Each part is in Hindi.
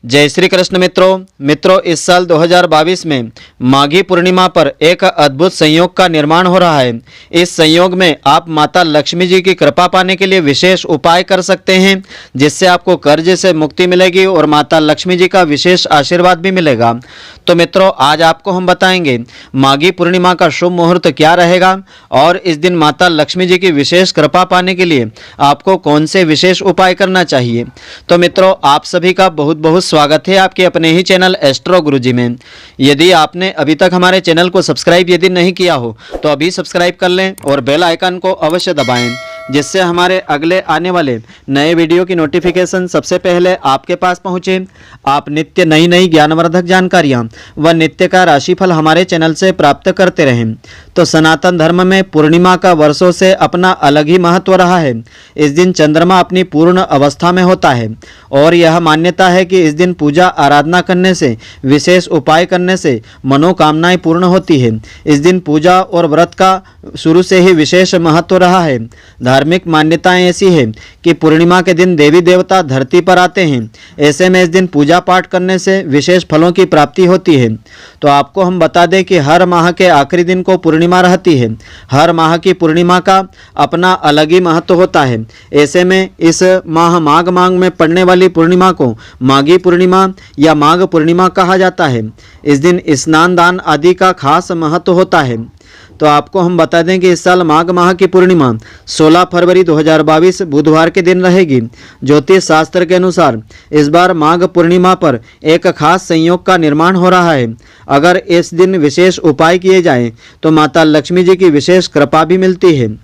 जय श्री कृष्ण मित्रों इस साल 2022 में माघी पूर्णिमा पर एक अद्भुत संयोग का निर्माण हो रहा है। इस संयोग में आप माता लक्ष्मी जी की कृपा पाने के लिए विशेष उपाय कर सकते हैं, जिससे आपको कर्ज से मुक्ति मिलेगी और माता लक्ष्मी जी का विशेष आशीर्वाद भी मिलेगा। तो मित्रों, आज आपको हम बताएंगे माघी पूर्णिमा का शुभ मुहूर्त क्या रहेगा और इस दिन माता लक्ष्मी जी की विशेष कृपा पाने के लिए आपको कौन से विशेष उपाय करना चाहिए। तो मित्रों, आप सभी का बहुत बहुत स्वागत है आपके अपने ही चैनल एस्ट्रो गुरुजी में। यदि आपने अभी तक हमारे चैनल को सब्सक्राइब यदि नहीं किया हो तो अभी सब्सक्राइब कर लें और बेल आइकन को अवश्य दबाएं, जिससे हमारे अगले आने वाले नए वीडियो की नोटिफिकेशन सबसे पहले आपके पास पहुंचे। आप नित्य नई नई ज्ञानवर्धक जानकारियां व नित्य का राशिफल हमारे चैनल से प्राप्त करते रहें। तो सनातन धर्म में पूर्णिमा का वर्षों से अपना अलग ही महत्व रहा है। इस दिन चंद्रमा अपनी पूर्ण अवस्था में होता है और यह मान्यता है कि इस दिन पूजा आराधना करने से, विशेष उपाय करने से मनोकामनाएं पूर्ण होती है। इस दिन पूजा और व्रत का शुरू से ही विशेष महत्व रहा है। धार्मिक मान्यताएं ऐसी है कि पूर्णिमा के दिन देवी देवता धरती पर आते हैं। ऐसे में इस दिन पूजा पाठ करने से विशेष फलों की प्राप्ति होती है। तो आपको हम बता दें कि हर माह के आखिरी दिन को पूर्णिमा रहती है। हर माह की पूर्णिमा का अपना अलग ही महत्व होता है। ऐसे में इस माह माघ माह में पड़ने वाली पूर्णिमा को माघी पूर्णिमा या माघ पूर्णिमा कहा जाता है। इस दिन स्नान दान आदि का खास महत्व होता है। तो आपको हम बता दें कि इस साल माघ माह की पूर्णिमा 16 फरवरी 2022 बुधवार के दिन रहेगी। ज्योतिष शास्त्र के अनुसार इस बार माघ पूर्णिमा पर एक खास संयोग का निर्माण हो रहा है। अगर इस दिन विशेष उपाय किए जाएं तो माता लक्ष्मी जी की विशेष कृपा भी मिलती है।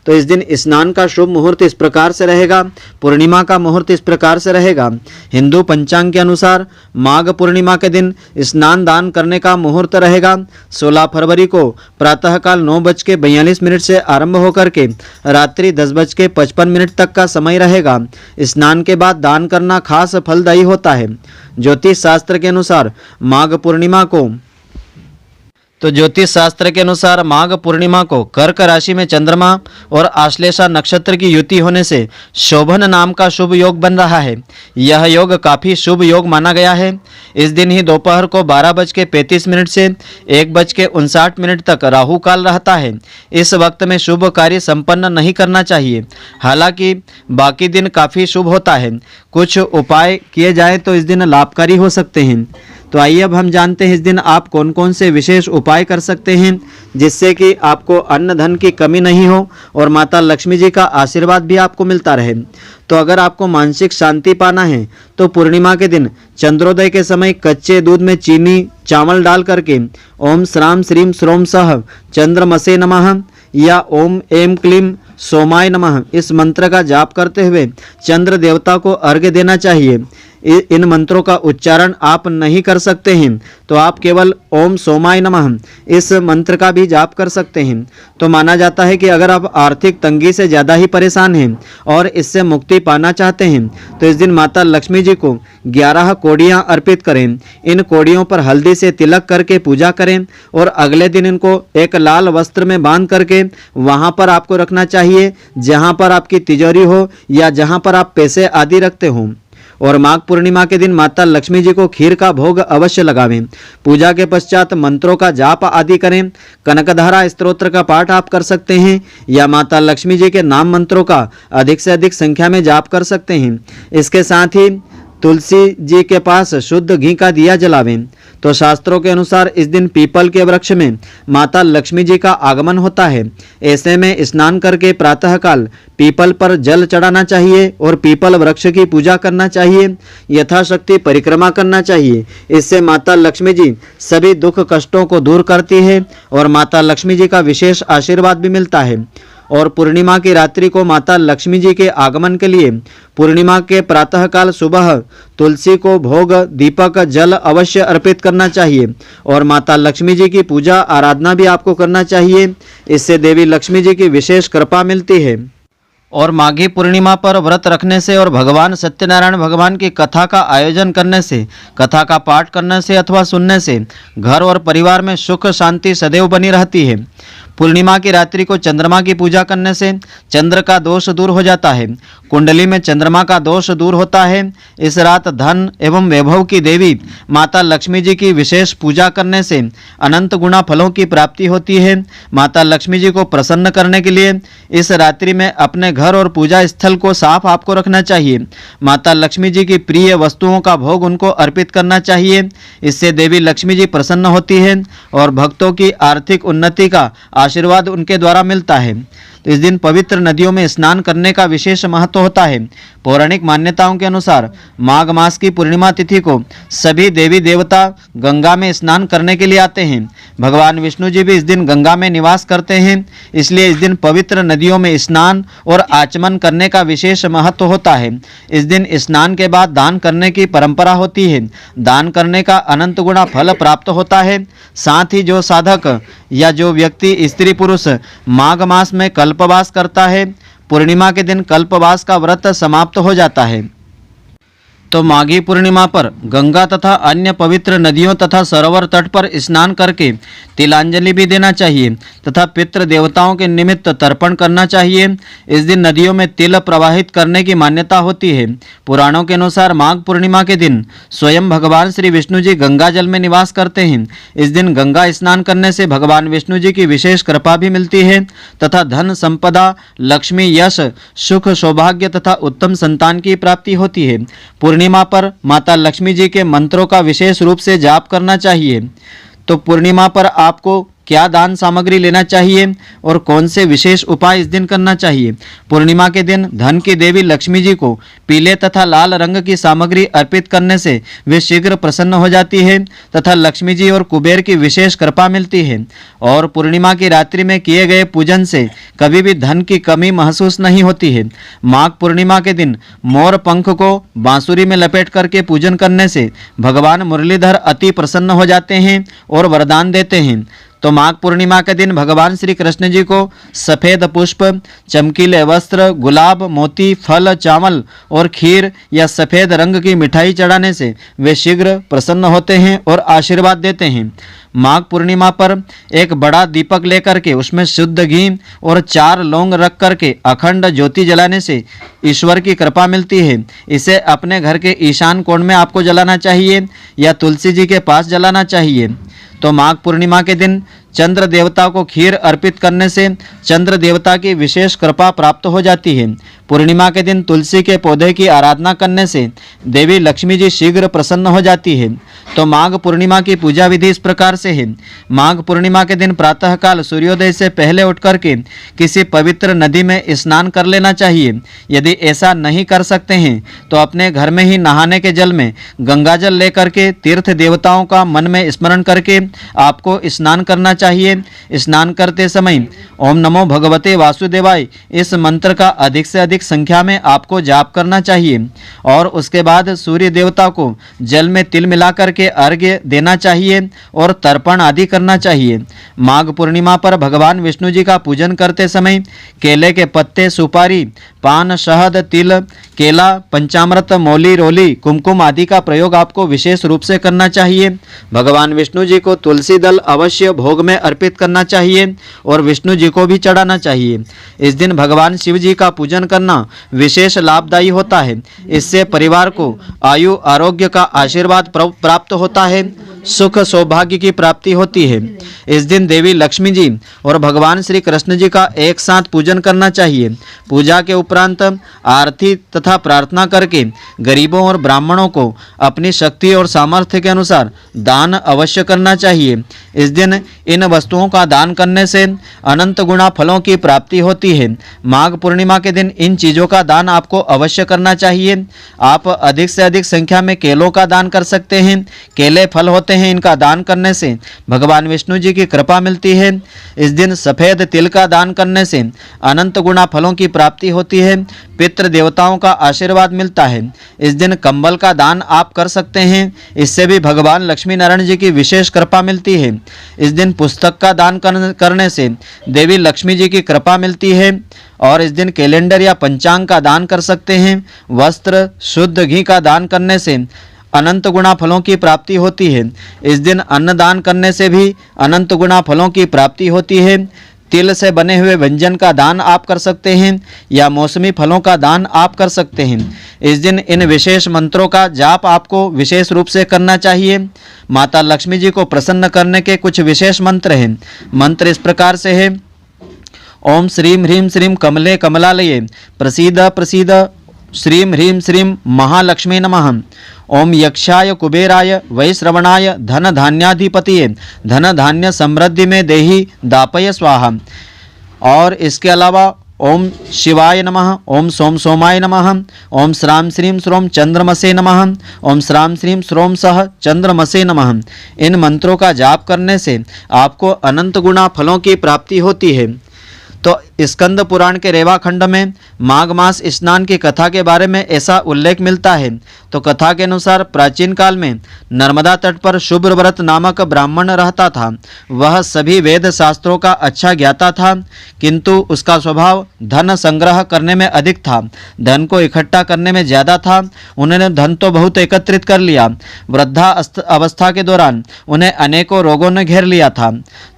तो इस दिन स्नान का शुभ मुहूर्त इस प्रकार से रहेगा, पूर्णिमा का मुहूर्त इस प्रकार से रहेगा। हिंदू पंचांग के अनुसार माघ पूर्णिमा के दिन स्नान दान करने का मुहूर्त रहेगा 16 फरवरी को प्रातःकाल 9:42 से आरंभ होकर के रात्रि 10:55 तक का समय रहेगा। स्नान के बाद दान करना खास फलदायी होता है। ज्योतिष शास्त्र के अनुसार माघ पूर्णिमा को कर्क राशि में चंद्रमा और आश्लेषा नक्षत्र की युति होने से शोभन नाम का शुभ योग बन रहा है। यह योग काफी शुभ योग माना गया है। इस दिन ही दोपहर को 12:35 से 1:59 तक राहु काल रहता है। इस वक्त में शुभ कार्य संपन्न नहीं करना चाहिए। हालांकि बाकी दिन काफी शुभ होता है। कुछ उपाय किए जाए तो इस दिन लाभकारी हो सकते हैं। तो आइए अब हम जानते हैं इस दिन आप कौन कौन से विशेष उपाय कर सकते हैं, जिससे कि आपको अन्न धन की कमी नहीं हो और माता लक्ष्मी जी का आशीर्वाद भी आपको मिलता रहे। तो अगर आपको मानसिक शांति पाना है तो पूर्णिमा के दिन चंद्रोदय के समय कच्चे दूध में चीनी चावल डाल करके ओम श्राम श्रीम श्रोम सह चंद्रमसे नमः या ओम एम क्लीम सोमाय नमः इस मंत्र का जाप करते हुए चंद्र देवता को अर्घ्य देना चाहिए। इन मंत्रों का उच्चारण आप नहीं कर सकते हैं तो आप केवल ओम सोमाय नमः इस मंत्र का भी जाप कर सकते हैं। तो माना जाता है कि अगर आप आर्थिक तंगी से ज़्यादा ही परेशान हैं और इससे मुक्ति पाना चाहते हैं तो इस दिन माता लक्ष्मी जी को 11 कोड़ियाँ अर्पित करें। इन कोड़ियों पर हल्दी से तिलक करके पूजा करें और अगले दिन इनको एक लाल वस्त्र में बांध करके वहाँ पर आपको रखना चाहिए जहाँ पर आपकी तिजोरी हो या जहाँ पर आप पैसे आदि रखते हों। और माघ पूर्णिमा के दिन माता लक्ष्मी जी को खीर का भोग अवश्य लगावें। पूजा के पश्चात मंत्रों का जाप आदि करें। कनकधारा स्तोत्र का पाठ आप कर सकते हैं या माता लक्ष्मी जी के नाम मंत्रों का अधिक से अधिक संख्या में जाप कर सकते हैं। इसके साथ ही तुलसी जी के पास शुद्ध घी का दिया जलावें। तो शास्त्रों के अनुसार इस दिन पीपल के वृक्ष में माता लक्ष्मी जी का आगमन होता है। ऐसे में स्नान करके प्रातःकाल पीपल पर जल चढ़ाना चाहिए और पीपल वृक्ष की पूजा करना चाहिए। यथाशक्ति परिक्रमा करना चाहिए। इससे माता लक्ष्मी जी सभी दुख कष्टों को दूर करती है और माता लक्ष्मी जी का विशेष आशीर्वाद भी मिलता है। और पूर्णिमा की रात्रि को माता लक्ष्मी जी के आगमन के लिए पूर्णिमा के प्रातःकाल सुबह तुलसी को भोग दीपक जल अवश्य अर्पित करना चाहिए और माता लक्ष्मी जी की पूजा आराधना भी आपको करना चाहिए। इससे देवी लक्ष्मी जी की विशेष कृपा मिलती है। और माघी पूर्णिमा पर व्रत रखने से और भगवान सत्यनारायण भगवान की कथा का आयोजन करने से, कथा का पाठ करने से अथवा सुनने से घर और परिवार में सुख शांति सदैव बनी रहती है। पूर्णिमा की रात्रि को चंद्रमा की पूजा करने से चंद्र का दोष दूर हो जाता है। कुंडली में चंद्रमा का दोष दूर होता है। इस रात धन एवं वैभव की देवी माता लक्ष्मी जी की विशेष पूजा करने से अनंत गुना फलों की प्राप्ति होती है। माता लक्ष्मी जी को प्रसन्न करने के लिए इस रात्रि में अपने घर और पूजा स्थल को साफ आपको रखना चाहिए। माता लक्ष्मी जी की प्रिय वस्तुओं का भोग उनको अर्पित करना चाहिए। इससे देवी लक्ष्मी जी प्रसन्न होती है और भक्तों की आर्थिक उन्नति का आशीर्वाद उनके द्वारा मिलता है। तो इस दिन पवित्र नदियों में स्नान करने का विशेष महत्व होता है। पौराणिक मान्यताओं के अनुसार माघ मास की पूर्णिमा तिथि को सभी देवी देवता गंगा में स्नान करने के लिए आते हैं। भगवान विष्णु जी भी इस दिन गंगा में निवास करते हैं, इसलिए इस दिन पवित्र नदियों में स्नान और आचमन करने का विशेष महत्व होता है। इस दिन स्नान के बाद दान करने की परंपरा होती है। दान करने का अनंत गुना फल प्राप्त होता है। साथ ही जो साधक या जो व्यक्ति स्त्री पुरुष माघ मास में कल्पवास करता है, पूर्णिमा के दिन कल्पवास का व्रत समाप्त हो जाता है। तो माघी पूर्णिमा पर गंगा तथा अन्य पवित्र नदियों तथा सरोवर तट पर स्नान करके तिलांजलि भी देना चाहिए तथा पितृ देवताओं के निमित्त तर्पण करना चाहिए। इस दिन नदियों में तिल प्रवाहित करने की मान्यता होती है। पुराणों के अनुसार माघ पूर्णिमा के दिन स्वयं भगवान श्री विष्णु जी गंगा जल में निवास करते हैं। इस दिन गंगा स्नान करने से भगवान विष्णु जी की विशेष कृपा भी मिलती है तथा धन संपदा, लक्ष्मी, यश, सुख, सौभाग्य तथा उत्तम संतान की प्राप्ति होती है। पूर्णिमा पर माता लक्ष्मी जी के मंत्रों का विशेष रूप से जाप करना चाहिए। तो पूर्णिमा पर आपको क्या दान सामग्री लेना चाहिए और कौन से विशेष उपाय इस दिन करना चाहिए? पूर्णिमा के दिन धन की देवी लक्ष्मी जी को पीले तथा लाल रंग की सामग्री अर्पित करने से वे शीघ्र प्रसन्न हो जाती है तथा लक्ष्मी जी और कुबेर की विशेष कृपा मिलती है। और पूर्णिमा की रात्रि में किए गए पूजन से कभी भी धन की कमी महसूस नहीं होती है। माघ पूर्णिमा के दिन मोर पंख को बांसुरी में लपेट करके पूजन करने से भगवान मुरलीधर अति प्रसन्न हो जाते हैं और वरदान देते हैं। तो माघ पूर्णिमा के दिन भगवान श्री कृष्ण जी को सफ़ेद पुष्प, चमकीले वस्त्र, गुलाब, मोती, फल, चावल और खीर या सफ़ेद रंग की मिठाई चढ़ाने से वे शीघ्र प्रसन्न होते हैं और आशीर्वाद देते हैं। माघ पूर्णिमा पर एक बड़ा दीपक लेकर के उसमें शुद्ध घी और 4 लौंग रख करके अखंड ज्योति जलाने से ईश्वर की कृपा मिलती है। इसे अपने घर के ईशान कोण में आपको जलाना चाहिए या तुलसी जी के पास जलाना चाहिए। तो माघ पूर्णिमा के दिन चंद्र देवता को खीर अर्पित करने से चंद्र देवता की विशेष कृपा प्राप्त हो जाती है। पूर्णिमा के दिन तुलसी के पौधे की आराधना करने से देवी लक्ष्मी जी शीघ्र प्रसन्न हो जाती है। तो माघ पूर्णिमा की पूजा विधि इस प्रकार से है। माघ पूर्णिमा के दिन प्रातःकाल सूर्योदय से पहले उठ करके किसी पवित्र नदी में स्नान कर लेना चाहिए। यदि ऐसा नहीं कर सकते हैं तो अपने घर में ही नहाने के जल में गंगा जल लेकर के तीर्थ देवताओं का मन में स्मरण करके आपको स्नान करना चाहिए। स्नान करते समय ओम नमो भगवते वासुदेवाय इस मंत्र का अधिक से अधिक संख्या में आपको जाप करना चाहिए और उसके बाद सूर्य देवता को जल में तिल मिला करके अर्घ्य देना चाहिए और तर्पण आदि करना चाहिए। माघ पूर्णिमा पर भगवान विष्णु जी का पूजन करते समय केले के पत्ते, सुपारी, पान, शहद, तिल, केला, पंचामृत, मौली, रोली, कुमकुम आदि का प्रयोग आपको विशेष रूप से करना चाहिए। भगवान विष्णु जी को तुलसी दल अवश्य भोग में अर्पित करना चाहिए और विष्णु जी को भी चढ़ाना चाहिए। इस दिन भगवान शिव जी का पूजन करना विशेष लाभदायी होता है। इससे परिवार को आयु आरोग्य का आशीर्वाद प्राप्त होता है, सुख सौभाग्य की प्राप्ति होती है। इस दिन देवी लक्ष्मी जी और भगवान श्री कृष्ण जी का एक साथ पूजन करना चाहिए। पूजा के उपरांत आरती तथा प्रार्थना करके गरीबों और ब्राह्मणों को अपनी शक्ति और सामर्थ्य के अनुसार दान अवश्य करना चाहिए। इस दिन इन वस्तुओं का दान करने से अनंत गुना फलों की प्राप्ति होती है। माघ पूर्णिमा के दिन इन चीज़ों का दान आपको अवश्य करना चाहिए। आप अधिक से अधिक संख्या में केलों का दान कर सकते हैं। केले फल होते हैं, इनका दान करने से भगवान विष्णु जी की कृपा मिलती है। इस दिन सफ़ेद तिल का दान करने से अनंत गुना फलों की प्राप्ति होती है, पितृ देवताओं का आशीर्वाद मिलता है। इस दिन कंबल का दान आप कर सकते हैं, इससे भी भगवान लक्ष्मी नारायण जी की विशेष कृपा मिलती है। इस दिन पुस्तक का दान करने से देवी लक्ष्मी जी की कृपा मिलती है और इस दिन कैलेंडर या पंचांग का दान कर सकते हैं। वस्त्र, शुद्ध घी का दान करने से अनंत गुना फलों की प्राप्ति होती है। इस दिन अन्न दान करने से भी अनंत गुना फलों की प्राप्ति होती है। तिल से बने हुए व्यंजन का दान आप कर सकते हैं या मौसमी फलों का दान आप कर सकते हैं। इस दिन इन विशेष मंत्रों का जाप आपको विशेष रूप से करना चाहिए। माता लक्ष्मी जी को प्रसन्न करने के कुछ विशेष मंत्र हैं। मंत्र इस प्रकार से है: ओम श्रीम ह्रीम श्रीम कमले कमलालये प्रसीद प्रसीद श्रीम ह्रीम श्रीम महालक्ष्मी नमः। ओम यक्षाय कुबेराय वैश्रवणाय धन धान्याधिपतिये धन धान्य समृद्धि में देहि दापय स्वाहा। और इसके अलावा ओम शिवाय नमः, ओम सोम सोमाय नमः, ओम श्राम श्रीम श्रोम चंद्रमसे नमः, ओम श्राम श्रीम श्रोम सह चंद्रमसे नमः। इन मंत्रों का जाप करने से आपको अनंत गुना फलों की प्राप्ति होती है। तो स्कंद पुराण के रेवा खंड में माघ मास स्नान की कथा के बारे में ऐसा उल्लेख मिलता है। तो कथा के अनुसार प्राचीन काल में नर्मदा तट पर शुभ्रव्रत नामक ब्राह्मण रहता था। वह सभी वेद शास्त्रों का अच्छा ज्ञाता था, किंतु उसका स्वभाव धन संग्रह करने में अधिक था, धन को इकट्ठा करने में ज़्यादा था। उन्होंने धन तो बहुत एकत्रित कर लिया। वृद्धा अवस्था के दौरान उन्हें अनेकों रोगों ने घेर लिया था।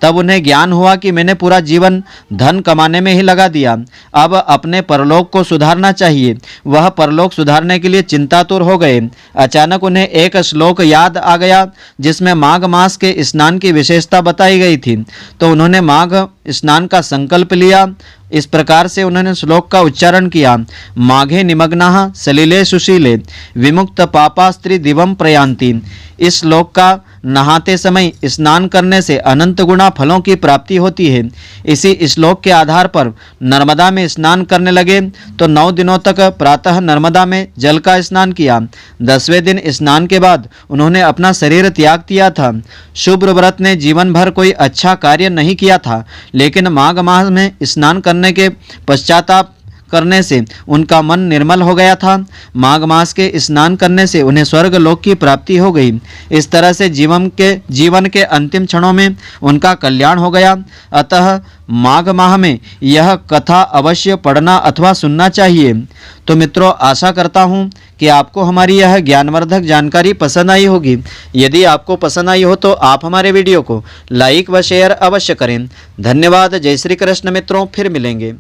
तब उन्हें ज्ञान हुआ कि मैंने पूरा जीवन धन कमाने में ही लगा दिया, अब अपने परलोक को सुधारना चाहिए। वह परलोक सुधारने के लिए चिंतातुर हो गए। अचानक उन्हें एक श्लोक याद आ गया जिसमें माघ मास के स्नान की विशेषता बताई गई थी। तो उन्होंने माघ स्नान का संकल्प लिया। इस प्रकार से उन्होंने श्लोक का उच्चारण किया: माघे निमग्नाः सलिले सुशीले विमुक्त पापास्त्री दिवम प्रयान्ति। इस श्लोक का नहाते समय स्नान करने से अनंत गुना फलों की प्राप्ति होती है। इसी श्लोक के आधार पर नर्मदा में स्नान करने लगे तो 9 दिनों तक प्रातः नर्मदा में जल का स्नान किया। 10वें दिन स्नान के बाद उन्होंने अपना शरीर त्याग दिया था। शुभ्र व्रत ने जीवन भर कोई अच्छा कार्य नहीं किया था, लेकिन माघ मास में स्नान करने के पश्चाताप करने से उनका मन निर्मल हो गया था। माघ मास के स्नान करने से उन्हें स्वर्ग लोक की प्राप्ति हो गई। इस तरह से जीवन के अंतिम क्षणों में उनका कल्याण हो गया। अतः माघ माह में यह कथा अवश्य पढ़ना अथवा सुनना चाहिए। तो मित्रों, आशा करता हूँ कि आपको हमारी यह ज्ञानवर्धक जानकारी पसंद आई होगी। यदि आपको पसंद आई हो तो आप हमारे वीडियो को लाइक व शेयर अवश्य करें। धन्यवाद। जय श्री कृष्ण मित्रों, फिर मिलेंगे।